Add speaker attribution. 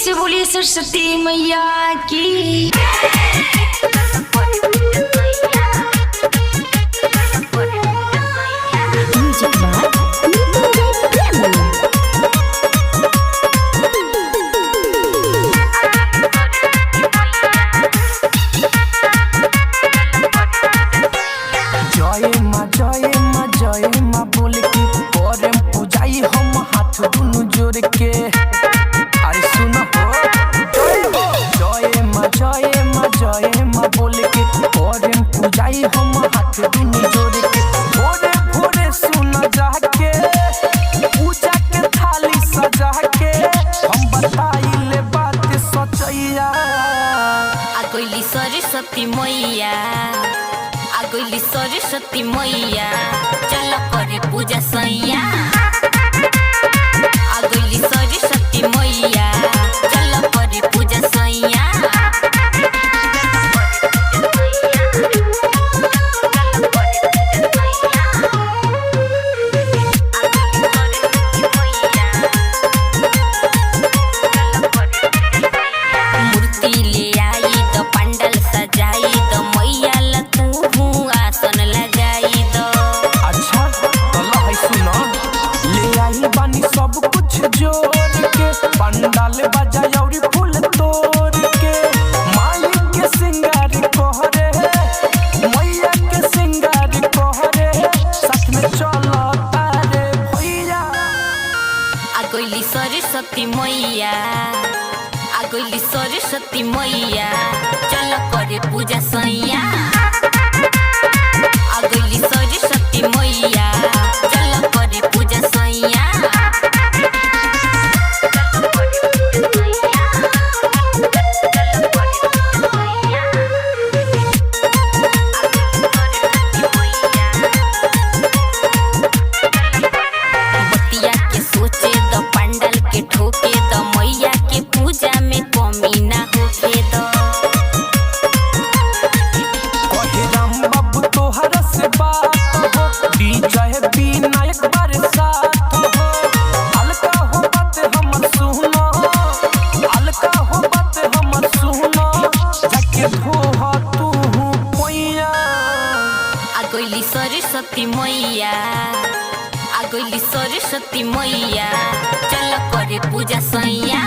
Speaker 1: से बोलिए सरस्वती मैया की।
Speaker 2: जय माँ बोल के करे पूजाई हम हाथ दुनु जोड़ के। अरे सुनो हो जय माँ बोल के करे पूजाई हम हाथ दुनु जोड़ के। भोरे भोरे सुन जाके पूजा के थाली सजा के हम बताइले बात सचैया।
Speaker 3: आगोली सरस्वती मैया आगोली सरस्वती मैया चल करे पूजा सैया। आगोली सरस्वती मैया चल करे पूजा सैया। मूर्ति ले आई तो पंडल सजाई तो मैया आसन लगाई दो।
Speaker 2: अच्छा तला है सुनो ले आई बानी सब कुछ जोड़ के पंडाल बजाई और फूल तोड़ के। माई के सिंगार कोहरे मैया के सिंगार कोहरे साथ में चलो तारे भैया।
Speaker 3: आगोली सरस्वती मैया आगोली सरस्वती मैया चल करे पूजा सैया। आगोली सरस्वती मैया चल करे पूजा सैया। बतिया के सोचे दो पंडल के ठोके दो मैया के पूजा में कमी ना होके दो।
Speaker 2: तोहरा से बात हो डीजे बिना एक बार साथ हो। हल्का हो बात हमर सुनो हल्का हो बात हमर सुनो जाके धोहा तू पैया।
Speaker 3: आगोली सरस्वती मैया आगोली सरस्वती मैया चल करे पूजा सैया।